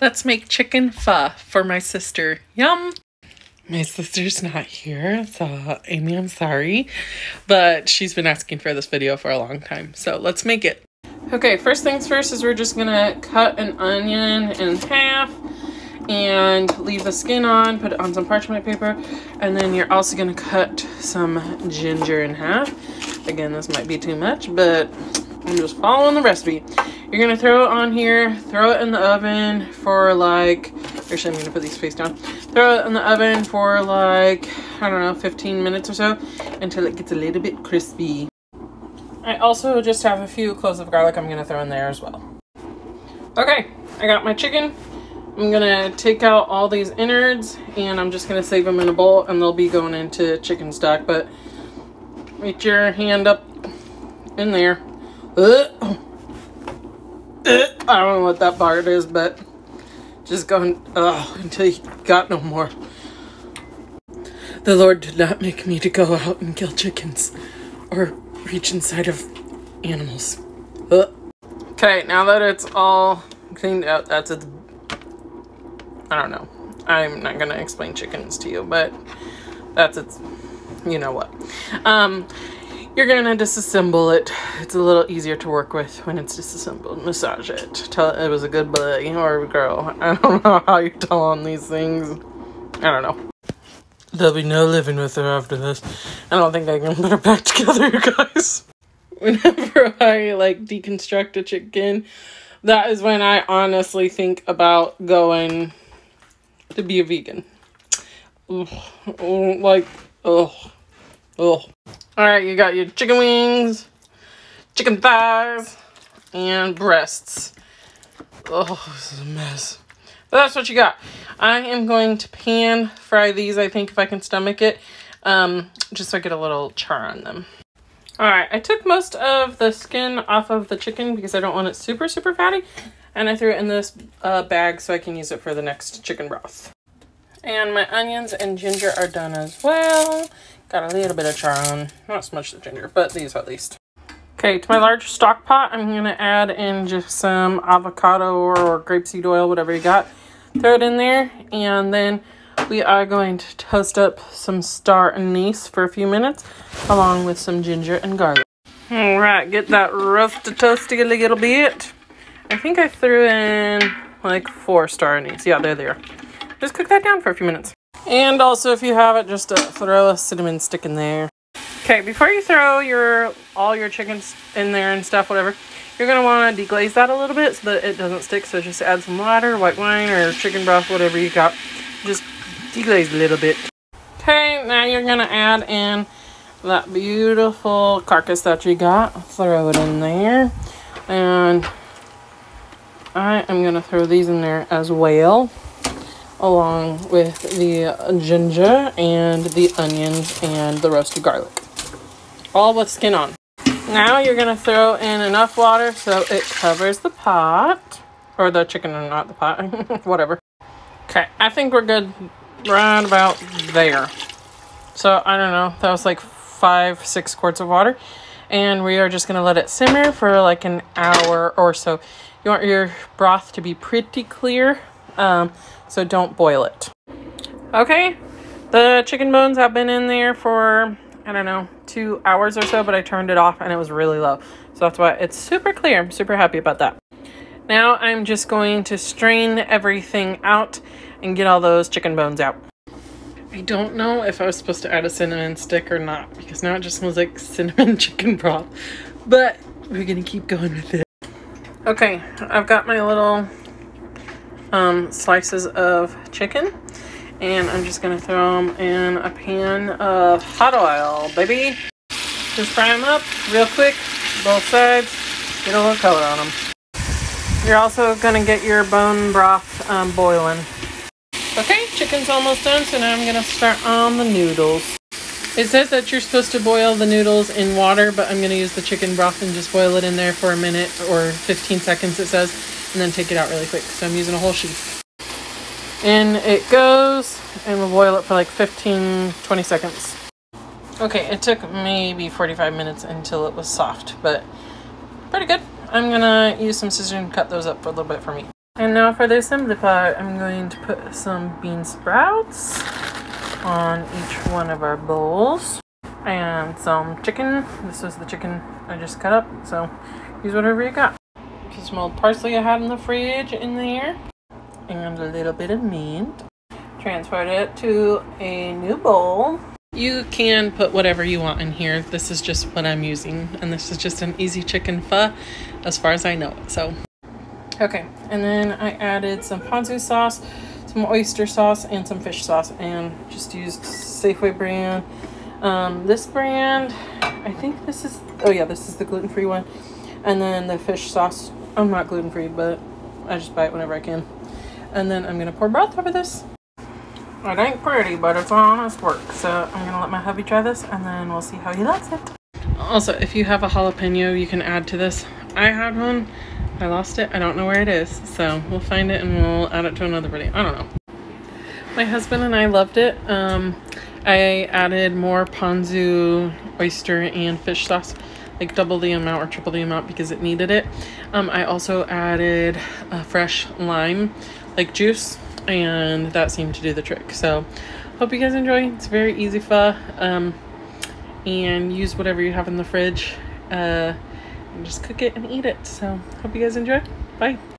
Let's make chicken pho for my sister. Yum! My sister's not here, so Amy, I'm sorry, but she's been asking for this video for a long time, so let's make it. Okay, first things first is we're just gonna cut an onion in half and leave the skin on, put it on some parchment paper, and then you're also gonna cut some ginger in half. Again, this might be too much, but I'm just following the recipe. You're gonna throw it on here, throw it in the oven for like, actually I'm gonna put these face down. Throw it in the oven for like, I don't know, 15 minutes or so until it gets a little bit crispy. I also just have a few cloves of garlic I'm gonna throw in there as well. Okay, I got my chicken. I'm gonna take out all these innards and I'm just gonna save them in a bowl and they'll be going into chicken stock, but reach your hand up in there. I don't know what that part is, but just going until you got no more. The Lord did not make me to go out and kill chickens or reach inside of animals. Okay, now that it's all cleaned out, that's it. I don't know. I'm not gonna explain chickens to you, but that's it. You know what. You're gonna disassemble it. It's a little easier to work with when it's disassembled. Massage it. Tell it was a good boy or a girl. I don't know how you tell on these things. I don't know. There'll be no living with her after this. I don't think I can put her back together, you guys. Whenever I like deconstruct a chicken, that is when I honestly think about going to be a vegan. Alright, you got your chicken wings, chicken thighs, and breasts. Oh, this is a mess. But that's what you got. I am going to pan fry these, I think, if I can stomach it, just so I get a little char on them. Alright, I took most of the skin off of the chicken because I don't want it super, super fatty. And I threw it in this bag so I can use it for the next chicken broth. And my onions and ginger are done as well. Got a little bit of char on. Not so much the ginger, but these at least. Okay, to my large stock pot, I'm going to add in just some avocado or grapeseed oil, whatever you got. Throw it in there, and then we are going to toast up some star anise for a few minutes, along with some ginger and garlic. Alright, get that roasted toasty a little bit. I think I threw in like 4 star anise. Yeah, they're there. Just cook that down for a few minutes. And also, if you have it, just throw a cinnamon stick in there. Okay, before you throw all your chickens in there and stuff, whatever, you're going to want to deglaze that a little bit so that it doesn't stick. So just add some water, white wine, or chicken broth, whatever you got. Just deglaze a little bit. Okay, now you're going to add in that beautiful carcass that you got. Throw it in there. And I am going to throw these in there as well, along with the ginger and the onions and the roasted garlic. All with skin on. Now you're going to throw in enough water so it covers the pot. Or the chicken, or not the pot. Whatever. Okay, I think we're good right about there. So, I don't know. That was like 5-6 quarts of water. And we are just going to let it simmer for like an hour or so. You want your broth to be pretty clear. So don't boil it. Okay, the chicken bones have been in there for, I don't know, 2 hours or so, but I turned it off and it was really low. So that's why it's super clear. I'm super happy about that. Now I'm just going to strain everything out and get all those chicken bones out. I don't know if I was supposed to add a cinnamon stick or not, because now it just smells like cinnamon chicken broth. But we're gonna keep going with it. Okay, I've got my little slices of chicken, and I'm just gonna throw them in a pan of hot oil, baby. Just fry them up real quick, both sides, get a little color on them. You're also gonna get your bone broth boiling. Okay, chicken's almost done, so now I'm gonna start on the noodles. It says that you're supposed to boil the noodles in water, but I'm gonna use the chicken broth and just boil it in there for a minute or 15 seconds, it says, and then take it out really quick. So I'm using a whole sheet. In it goes, and we'll boil it for like 15-20 seconds. Okay, it took maybe 45 minutes until it was soft, but pretty good. I'm gonna use some scissors and cut those up for a little bit for me. And now for the assembly part, I'm going to put some bean sprouts on each one of our bowls. And some chicken. This is the chicken I just cut up, so use whatever you got. Just some old parsley I had in the fridge in there. And a little bit of mint. Transferred it to a new bowl. You can put whatever you want in here. This is just what I'm using. And this is just an easy chicken pho as far as I know it. So, okay. And then I added some ponzu sauce, some oyster sauce, and some fish sauce. And just used Safeway brand. This brand, I think this is, oh yeah, this is the gluten-free one. And then the fish sauce, I'm not gluten-free, but I just buy it whenever I can. And then I'm going to pour broth over this. It ain't pretty, but it's honest work. So I'm going to let my hubby try this, and then we'll see how he likes it. Also, if you have a jalapeno, you can add to this. I had one. I lost it. I don't know where it is. So we'll find it, and we'll add it to another video. I don't know. My husband and I loved it. I added more ponzu, oyster, and fish sauce. Like double the amount or triple the amount because it needed it. I also added fresh lime, like juice. And that seemed to do the trick. So hope you guys enjoy. It's very easy pho. And use whatever you have in the fridge. And just cook it and eat it. So hope you guys enjoy. Bye.